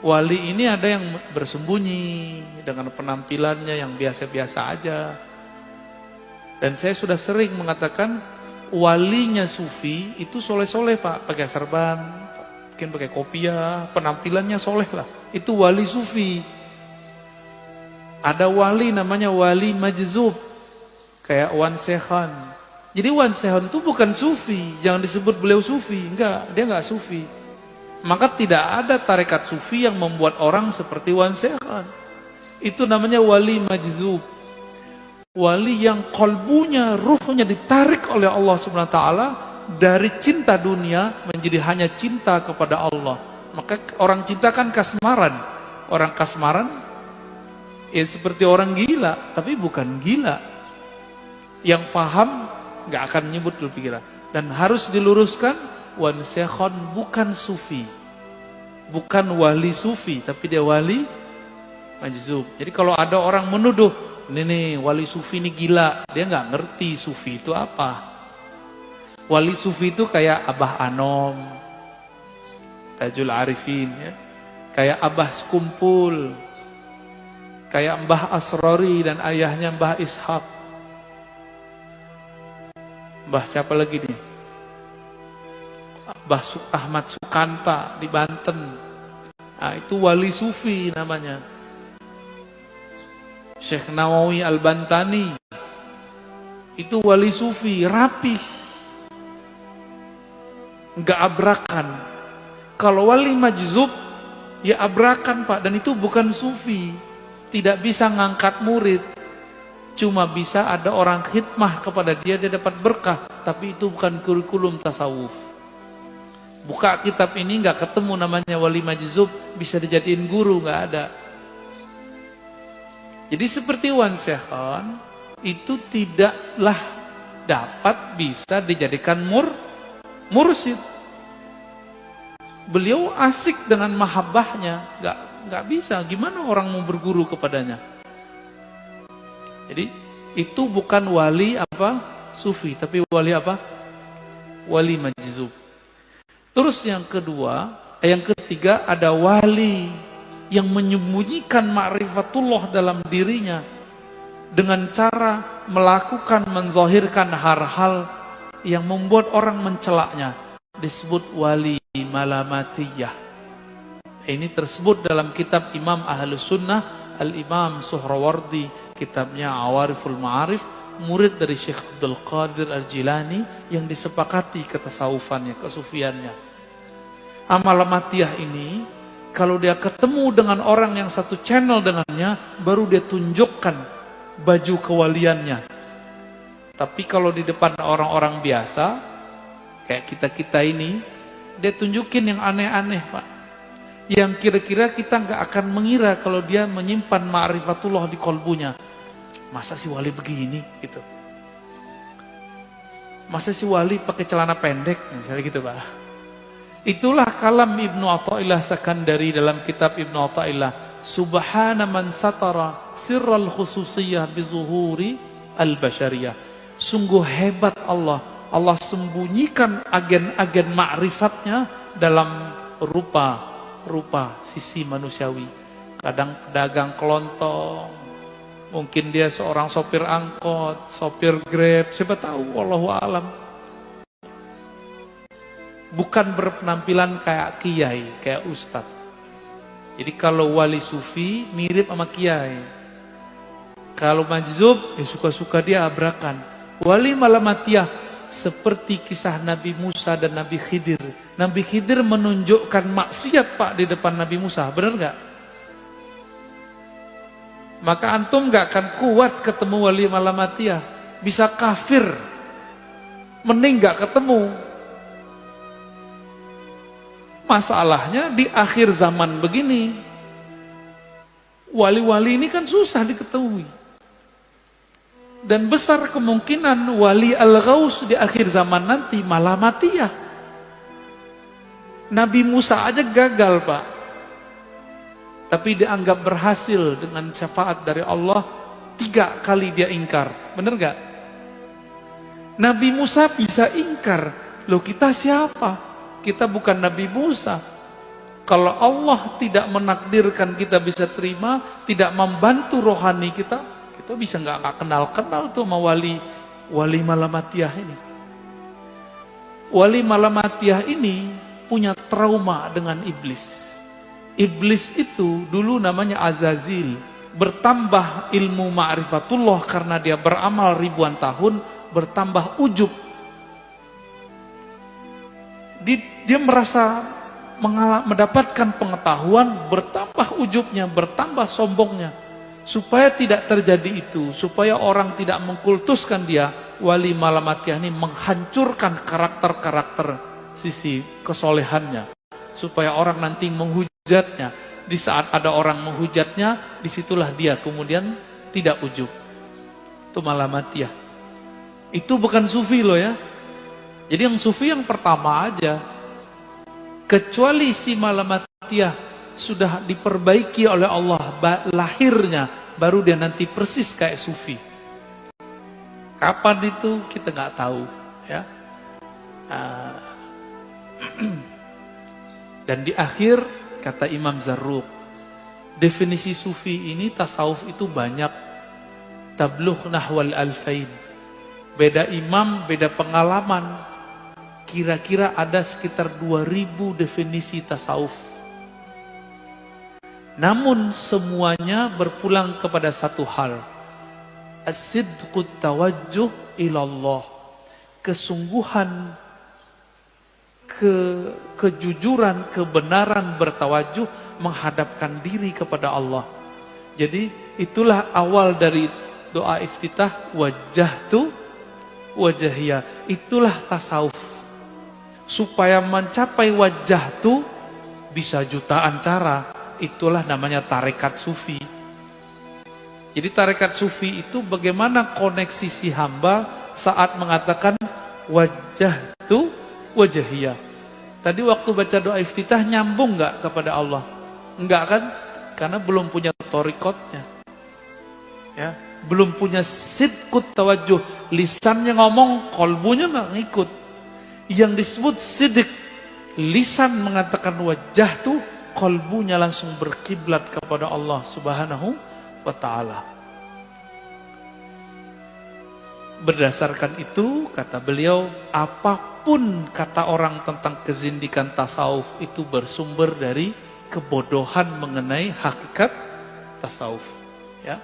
Wali ini ada yang bersembunyi dengan penampilannya yang biasa-biasa aja. Dan saya sudah sering mengatakan walinya sufi itu soleh-soleh Pak, pakai serban, mungkin pakai kopiah, penampilannya soleh lah. Itu wali sufi. Ada wali namanya wali majzub, kayak Wan Sehan. Jadi Wan Sehan itu bukan sufi, jangan disebut beliau sufi, enggak, dia enggak sufi. Maka tidak ada tarekat sufi yang membuat orang seperti Wan Sehan. Itu namanya wali majzub. Wali yang kolbunya, ruhnya ditarik oleh Allah SWT dari cinta dunia menjadi hanya cinta kepada Allah. Maka orang cinta kan kasmaran. Orang kasmaran ya seperti orang gila, tapi bukan gila. Yang faham gak akan nyebut lu pikiran. Dan harus diluruskan, Wan Sehan bukan sufi, bukan wali sufi, tapi dia wali majzub. Jadi kalau ada orang menuduh, ini nih wali sufi ini gila, dia nggak ngerti sufi itu apa. Wali sufi itu kayak Abah Anom, Tajul Arifin, ya. Kayak Abah Sekumpul, kayak Mbah Asrori dan ayahnya Mbah Ishak. Mbah siapa lagi nih? Mbah Ahmad Sukanta di Banten. Nah, itu wali sufi namanya. Syekh Nawawi Al-Bantani itu wali sufi, rapih, nggak abrakan. Kalau wali majzub ya abrakan Pak, dan itu bukan sufi, tidak bisa ngangkat murid, cuma bisa ada orang khidmah kepada dia, dia dapat berkah, tapi itu bukan kurikulum tasawuf. Buka kitab ini nggak ketemu namanya wali majzub bisa dijadiin guru, nggak ada. Jadi seperti Wan Sehan itu tidaklah dapat bisa dijadikan mursyid. Beliau asik dengan mahabbahnya, nggak bisa. Gimana orang mau berguru kepadanya? Jadi itu bukan wali apa sufi, tapi wali apa? Wali majzub. Terus yang ketiga ada wali yang menyembunyikan ma'rifatullah dalam dirinya dengan cara melakukan, menzahirkan hal-hal yang membuat orang mencelaknya. Disebut wali malamatiyah. Ini tersebut dalam kitab Imam Ahlus Sunnah Al-Imam Suhrawardi, kitabnya Awariful Ma'arif, murid dari Syekh Abdul Qadir Al-Jilani yang disepakati ketasawufannya, kesufiannya. Malamatiyah ini kalau dia ketemu dengan orang yang satu channel dengannya, baru dia tunjukkan baju kewaliannya. Tapi kalau di depan orang-orang biasa, kayak kita-kita ini, dia tunjukin yang aneh-aneh Pak. Yang kira-kira kita nggak akan mengira kalau dia menyimpan ma'rifatullah di kolbunya. Masa si wali begini? Gitu. Masa si wali pakai celana pendek? Misalnya gitu Pak. Itulah kalam Ibnu Athaillah Sakandari dalam kitab Ibnu Athaillah. Subhana man satara sirral khususiyah bizuhuri al-bashariyah. Sungguh hebat Allah. Allah sembunyikan agen-agen ma'rifatnya dalam rupa sisi manusiawi. Kadang pedagang kelontong, mungkin dia seorang sopir angkot, sopir Grab, siapa tahu, wallahu a'lam. Bukan berpenampilan kayak kiai, kayak ustadz. Jadi kalau wali sufi mirip sama kiai. Kalau majzub, ya suka-suka dia abrakan. Wali malamatiyah seperti kisah Nabi Musa dan Nabi Khidir. Nabi Khidir menunjukkan maksiat Pak di depan Nabi Musa, benar nggak? Maka antum nggak akan kuat ketemu wali malamatiyah, bisa kafir, mending nggak ketemu. Masalahnya di akhir zaman begini, wali-wali ini kan susah diketahui. Dan besar kemungkinan wali al-ghaus di akhir zaman nanti malamatiyah. Nabi Musa aja gagal Pak. Tapi dianggap berhasil dengan syafaat dari Allah, 3 kali dia ingkar. Bener gak? Nabi Musa bisa ingkar. Loh kita siapa? Kita bukan Nabi Musa. Kalau Allah tidak menakdirkan kita bisa terima, tidak membantu rohani kita bisa nggak kenal tuh sama wali Malamatiyah ini. Wali Malamatiyah ini punya trauma dengan iblis. Iblis itu dulu namanya Azazil. Bertambah ilmu ma'rifatullah karena dia beramal ribuan tahun, bertambah ujub. Dia merasa mendapatkan pengetahuan, bertambah ujubnya, bertambah sombongnya. Supaya tidak terjadi itu, supaya orang tidak mengkultuskan dia, wali Malamatiyah ini menghancurkan karakter-karakter sisi kesolehannya. Supaya orang nanti menghujatnya. Di saat ada orang menghujatnya, disitulah dia kemudian tidak ujub. Itu Malamatiyah. Itu bukan sufi loh ya. Jadi yang sufi yang pertama aja. Kecuali si Malamatiyah sudah diperbaiki oleh Allah lahirnya, baru dia nanti persis kayak sufi. Kapan itu kita nggak tahu ya. Dan di akhir kata Imam Zarruq, definisi sufi ini tasawuf itu banyak. Tablugh nahwal alfain. Beda imam, beda pengalaman. Kira-kira ada sekitar 2000 definisi tasawuf. Namun semuanya berpulang kepada satu hal. As-sidqut tawajjuh ilallah. Kesungguhan, kejujuran, kebenaran bertawajuh menghadapkan diri kepada Allah. Jadi itulah awal dari doa iftitah, wajjahtu wajahiyah. Itulah tasawuf. Supaya mencapai wajjahtu bisa jutaan cara. Itulah namanya tarekat sufi. Jadi tarekat sufi itu bagaimana koneksi si hamba saat mengatakan wajjahtu wajahiyah. Tadi waktu baca doa iftitah nyambung nggak kepada Allah? Enggak kan? Karena belum punya torikotnya. Ya, belum punya sidqut tawajuh. Lisannya ngomong, kolbunya nggak ngikut. Yang disebut sidik, lisan mengatakan wajjahtu, kolbunya langsung berkiblat kepada Allah Subhanahu wa ta'ala. Berdasarkan itu, kata beliau, apapun kata orang tentang kezindikan tasawuf itu bersumber dari kebodohan mengenai hakikat tasawuf. Ya.